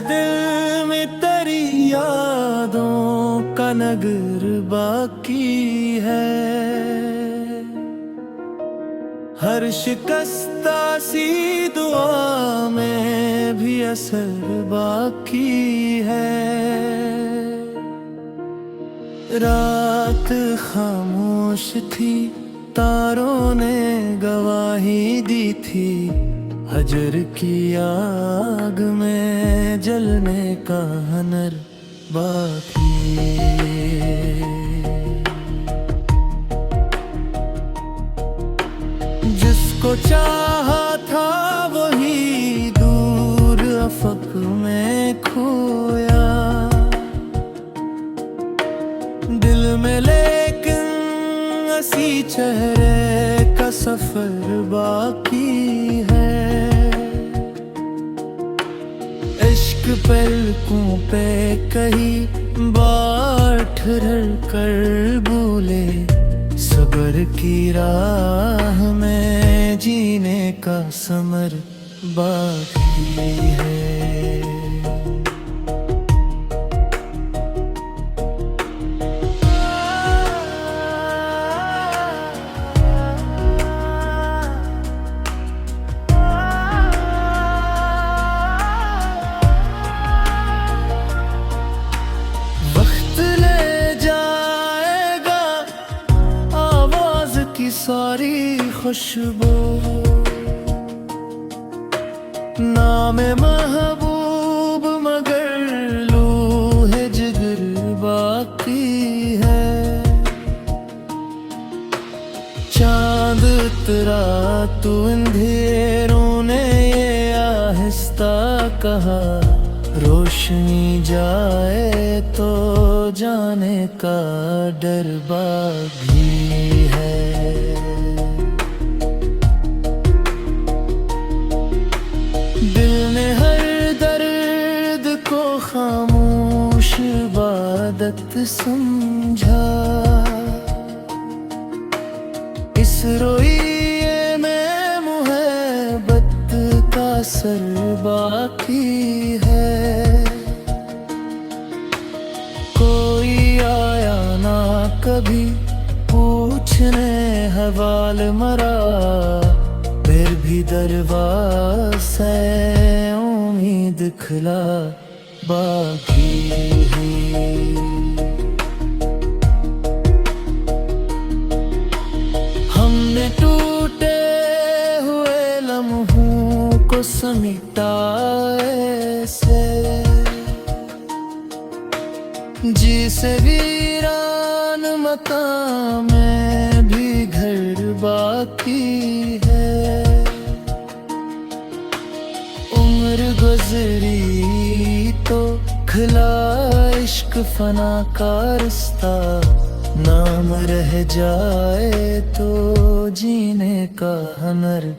दिल में तेरी यादों का नगर बाकी है। हर शिकस्ता सी दुआ में भी असर बाकी है। रात खामोश थी, तारों ने गवाही दी थी। हजर की आग में जलने का हनर बाकी। जिसको चाहा था वही दूर अफक में खोया। दिल में लेकिन हंसी चेहरे का सफर बाकी है। इश्क पलकों पे कहीं बार ठहर कर बोले। सब्र की राह में जीने का समर बाकी है। सारी खुशबू नाम महबूब मगर लूहे जिगर बाकी है। चांद उतरा तो अंधेरों ने ये आहिस्ता कहा। रोशनी जाए तो जाने का डर बाकी है। दिल ने हर दर्द को खामोश इबादत समझा। इस रोइए में मुहब्बत का सर बाकी है। कोई आया ना कभी पूछने हवाल मरा। फिर भी दरवाज़े उम्मीद खुला बाकी है। हमने टूटे हुए लम्हों को समेटा ऐसे जिसे वीरान मकान में भी घर बाकी है। उम्र गुजरी तो खिला इश्क फना का रिश्ता। नाम रह जाए तो जीने का हुनर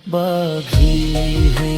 बाकी है।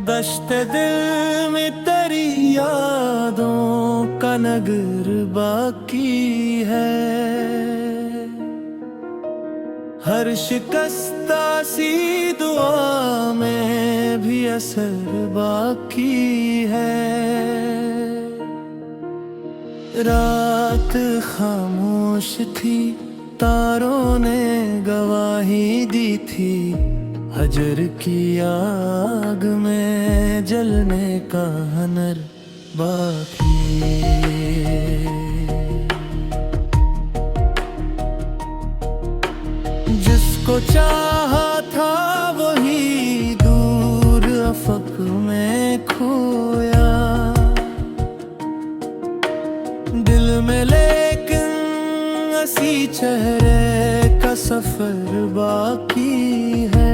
दश्त दिल में तेरी यादों का नगर बाकी है। हर शिकस्ता सी दुआ में भी असर बाकी है। रात खामोश थी, तारों ने गवाही दी थी। हजर की आग में जलने का हुनर बाकी। जिसको चाहा था वही दूर अफक में खो हंसी चेहरे का सफर बाकी है।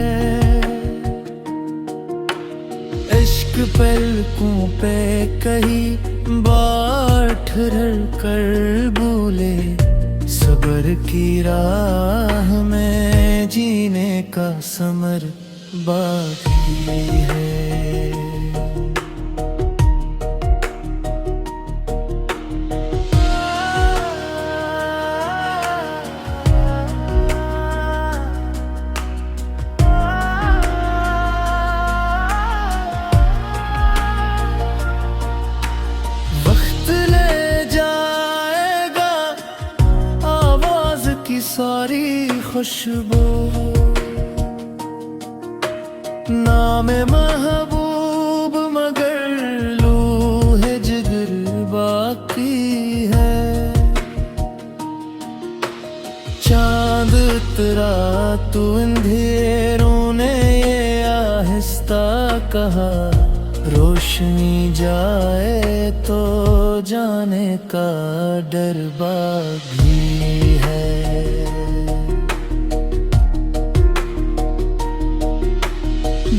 इश्क पलकों पे कहीं बार ठहर कर बोले, सबर की राह में जीने का समर बाकी है। वक्त ले जाएगा आवाज की सारी खुशबू, नाम महबूब मगर लूहे जिगर बाकी है। चांद उतरा तू अंधेरों ने ये आहिस्ता कहा, रोशनी जाए तो जाने का डर बाकी है।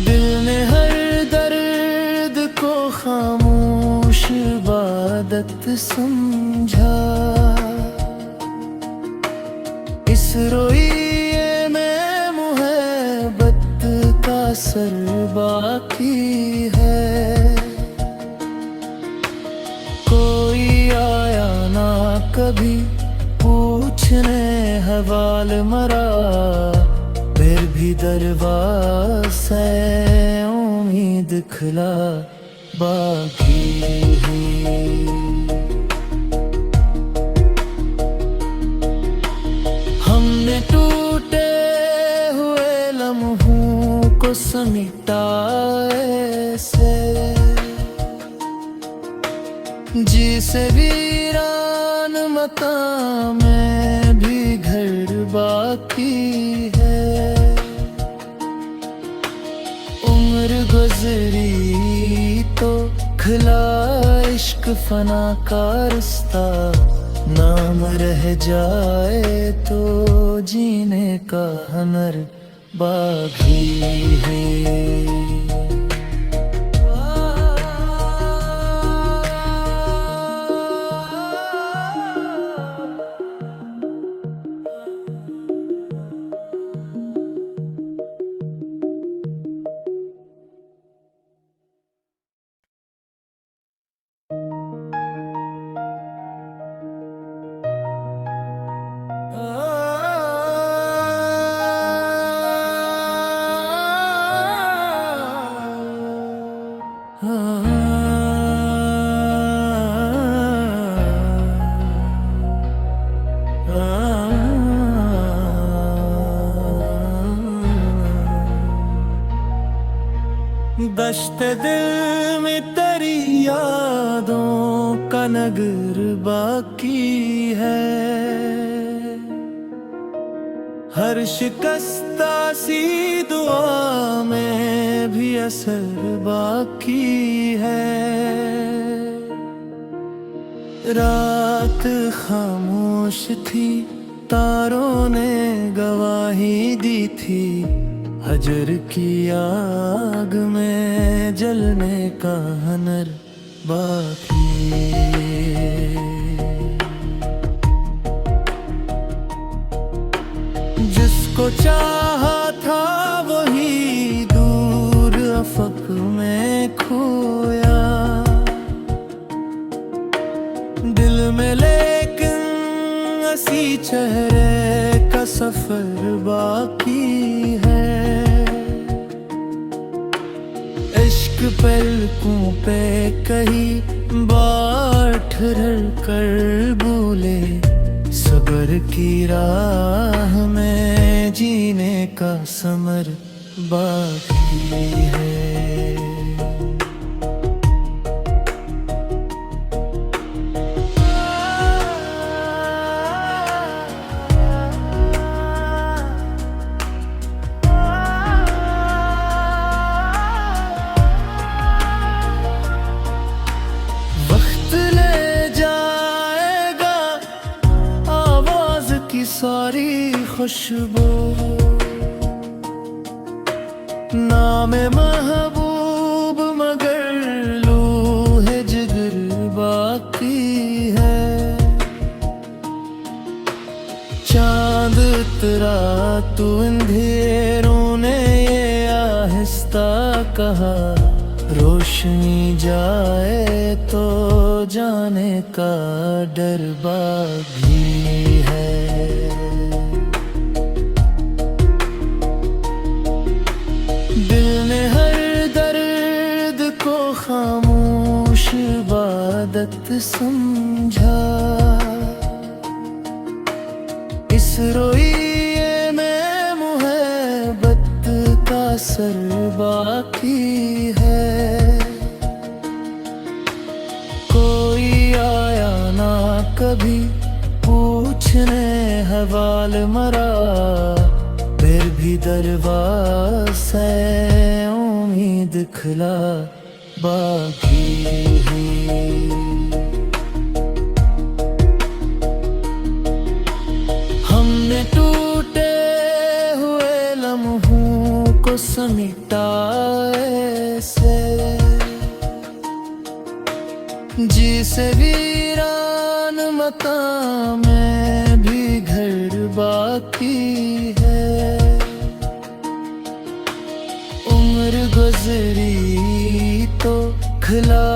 दिल ने हर दर्द को खामोश इबादत समझा, इस रोइए में मुहब्बत का असर बाकी है। कोई आया ना कभी पूछने हवाल मरा, फिर भी दरवाज़े उम्मीद खुला बाकी है। हमने टूटे हुए लम्हों को समेटा ऐसे, जिसे वीरान मकान में भी घर बाकी है। उम्र गुजरी तो खिला इश्क फना का रिश्ता, नाम रह जाए तो जीने का हुनर बाकी है। दश्ते दिल में तेरी यादों का नगर बाकी है। हर शिकस्ता सी दुआ में भी असर बाकी है। रात खामोश थी, तारों ने गवाही दी थी, हजर की आग में जलने का हुनर बाकी है। जिसको चाहा था वही दूर अफक में खोया, दिल में लेकिन हंसी चेहरे का सफर बाकी है। इश्क पलकों पे कहीं बार ठहर कर बोले, सबर की राह में जीने का समर बाकी है। खुशबू, नाम महबूब मगर लूहे जिगर बाकी है। चांद उतरा तू अंधेरों ने ये आहिस्ता कहा, रोशनी जाए तो जाने का डर बाकी है। दिल ने हर दर्द को खामोश इबादत समझा, इस रोइए में मुहब्बत का असर बाकी है। कोई आया ना कभी पूछने हवाल मरा, फिर भी दरवाज़े उम्मीद खुला बाकी है। हमने टूटे हुए लम्हों को समेटा ऐसे, जिसे वीरान मकान में भी घर बाकी है। उम्र गुजरी तो खिला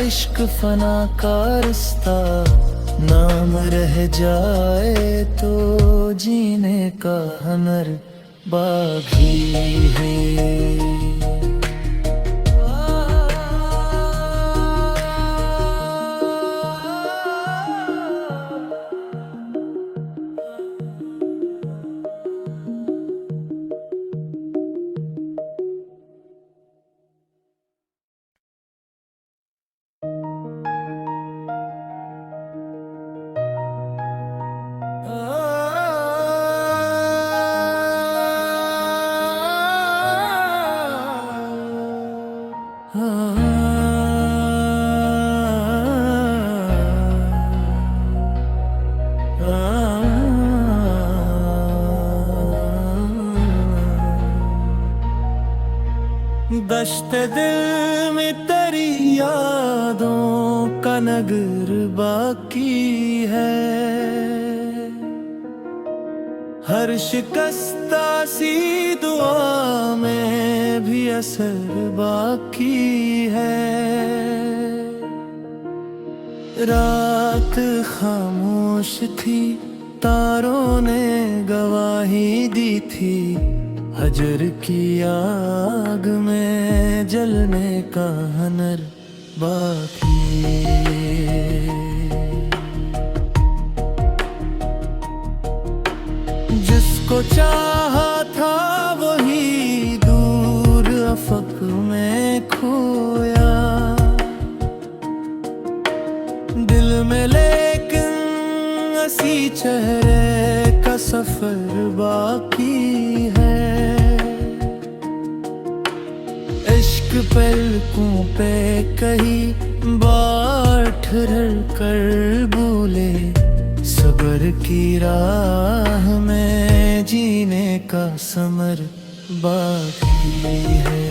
इश्क फना का रिश्ता, नाम रह जाए तो जीने का हुनर बाकी है। दश्ते दिल में तेरी यादों का नगर बाकी है। हर शिकस्ता सी दुआ में भी असर बाकी है। रात खामोश थी, तारों ने गवाही दी थी, हजर की आग में जलने का हुनर बाकी। जिसको चाहा था वही दूर अफक में खोया, दिल में लेकिन हंसी चेहरे का सफर बाकी है। इश्क पलकों पे कई बार ठहर कर बोले, सब्र की राह में जीने का समर बाकी है।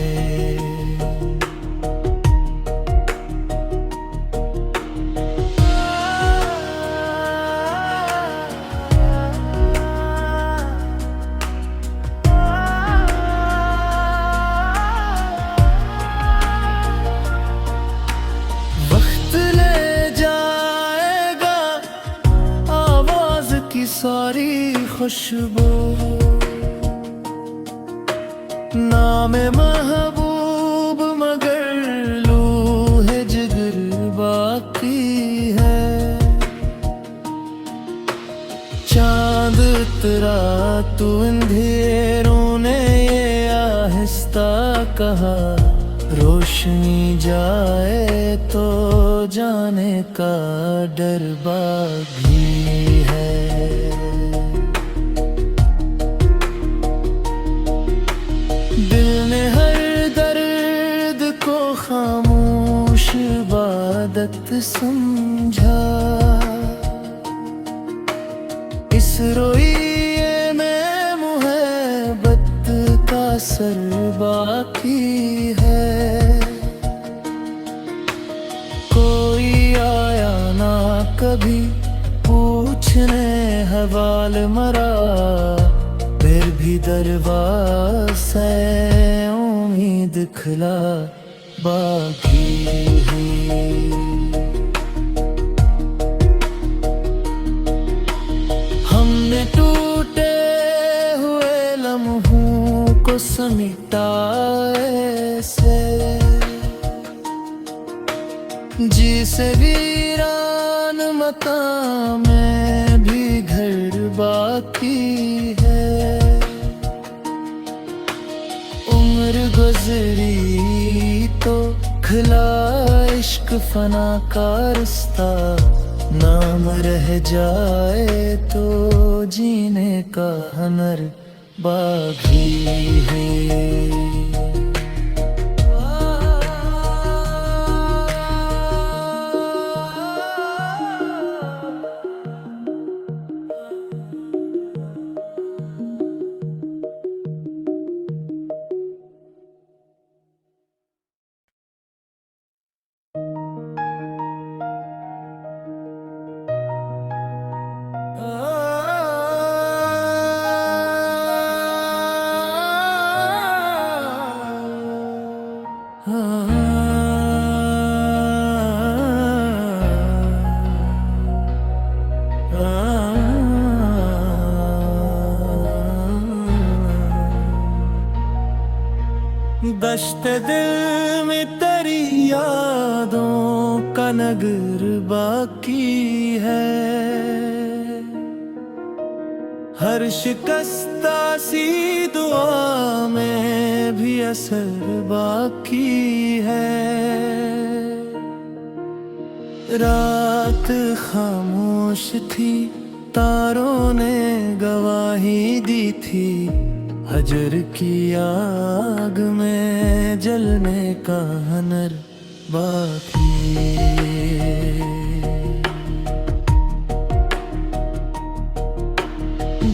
सारी खुशबू, नाम महबूब मगर लूहे जिगर बाकी है। चांद उतरा तू अंधेरों ने ये आहिस्ता कहा, रोशनी जाए तो जाने का डर बाकी है। दिल ने हर दर्द को खामोश इबादत समझा, इस रोइए में असर बाकी है। कोई आया ना कभी पूछने हवाल मरा, फिर भी दरवाज़े उम्मीद खुला बाकी है। हमने टूटे हुए लम्हों को समेटा ऐसे, जिसे वीरान मकान में भी घर बाकी है। उम्र गुजरी तो खिला इश्क फना का रास्ता, नाम रह जाए तो जीने का हुनर बाकी है। दश्त दिल में तेरी यादों का नगर बाकी है। हर शिकस्ता सी दुआ में भी असर बाकी है। रात खामोश थी, तारों ने गवाही दी थी, हजर की आग में जलने का हुनर बाकी।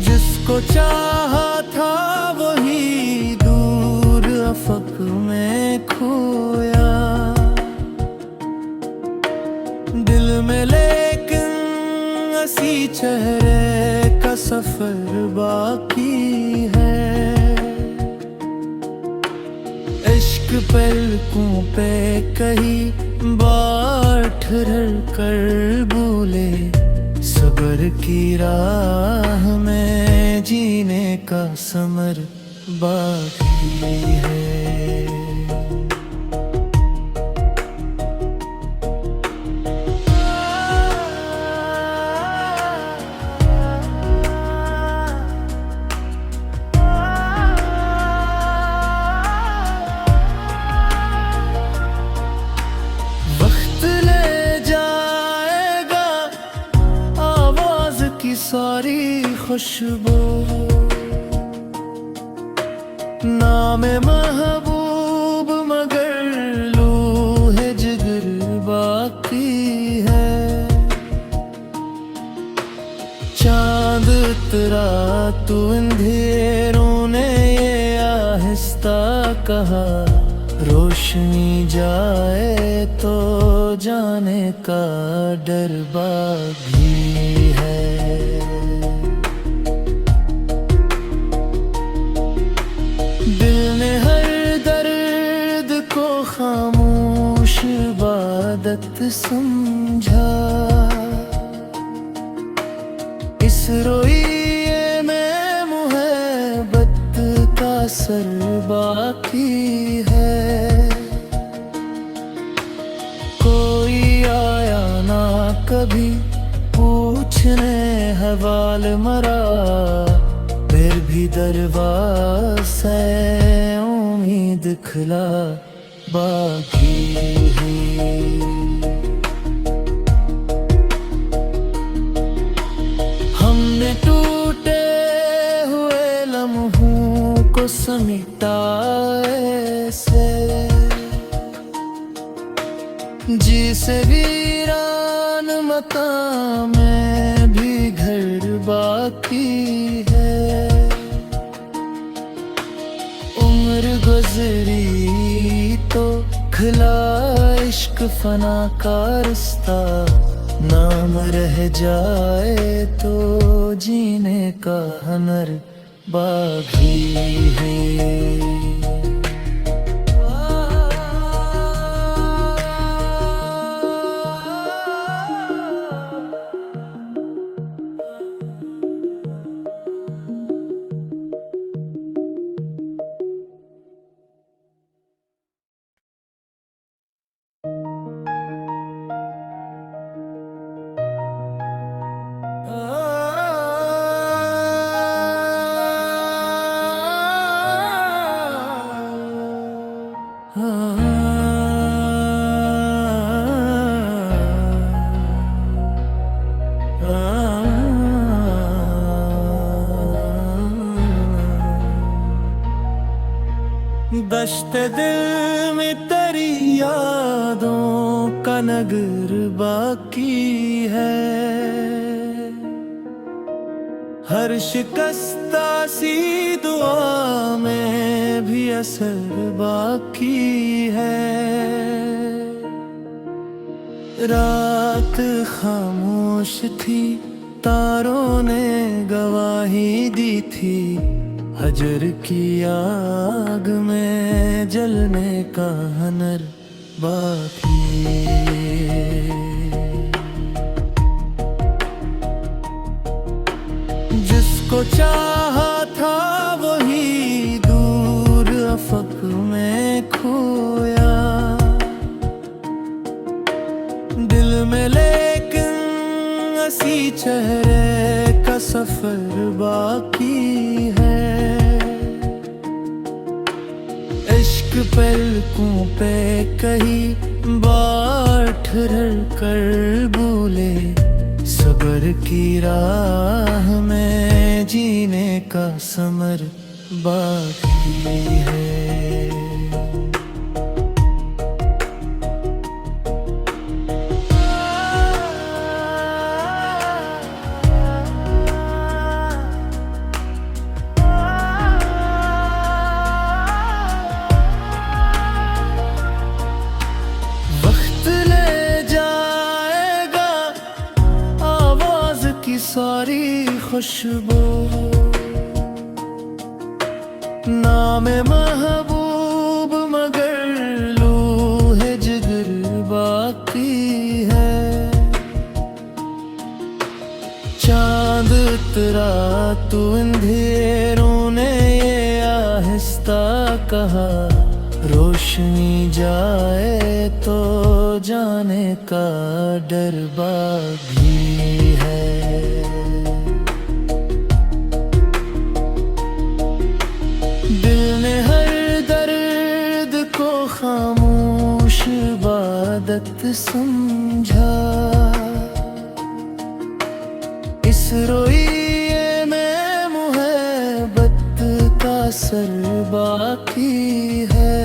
जिसको चाहा था वही दूर अफक में खोया, दिल में लेकिन हंसी चेहरे का सफर बाकी है। इश्क पलकों पे कहीं बार ठहर कर बोले, सब्र की राह में जीने का समर बाकी है। सारी खुशबू नाम महबूब मगर लूहे जिगर बाकी है। चांद उतरा तू अंधेरों ने ये आहिस्ता कहा, रोशनी जाए तो जाने का डर बाकी है। दिल ने हर दर्द को खामोश इबादत समझा, इस रोइए में मुहब्बत का असर बाकी है। कोई आया ना कभी पूछने हवाल मरा, फिर भी दरवाज़े उम्मीद खुला बाकी है। हमने टूटे हुए लम्हों को समेटा ऐसे, जिसे वीरान मकान में भी घर बाकी है। गुजरी तो खिला इश्क फना का रिश्ता, नाम रह जाए तो जीने का हुनर बाकी है। दश्ते दिल में तेरी यादों का नगर बाकी है, हर शिकस्ता सी दुआ में भी असर बाकी है। रात खामोश थी, तारों ने गवाही दी थी, हजर की आग में जलने का हुनर बाकी। जिसको चाहा था वही दूर अफक में खोया, दिल में लेकिन हंसी चेहरे का सफर बाकी है। इश्क पलकों पे कहीं बार ठहर कर बोले, सब्र की राह में जीने का समर बाकी है। सारी खुशबू नाम महबूब मगर लूहे जिगर बाकी है। चांद उतरा तू अंधेरों ने ये आहिस्ता कहा, रोशनी जाए तो जाने का डर बाकी है। दिल ने हर दर्द को खामोश इबादत समझा, इस रोइए में मुहब्बत का असर बाकी है।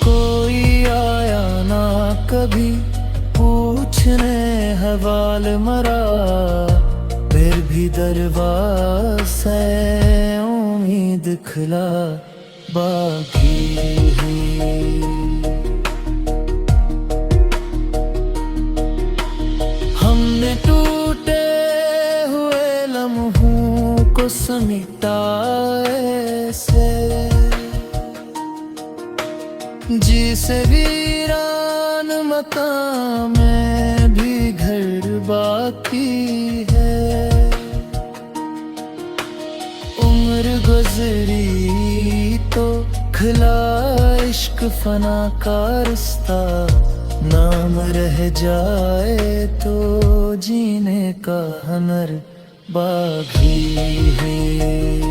कोई आया ना कभी पूछने हवाल मरा, फिर भी दरवाज़े उम्मीद खुला बाकी है। हमने टूटे हुए लम्हों को समेटा ऐसे, जिसे वीरान मकान में भी घर बाकी है। उम्र गुजरी तो खिला इश्क फना का रिश्ता, नाम रह जाए तो जीने का हुनर बाकी है।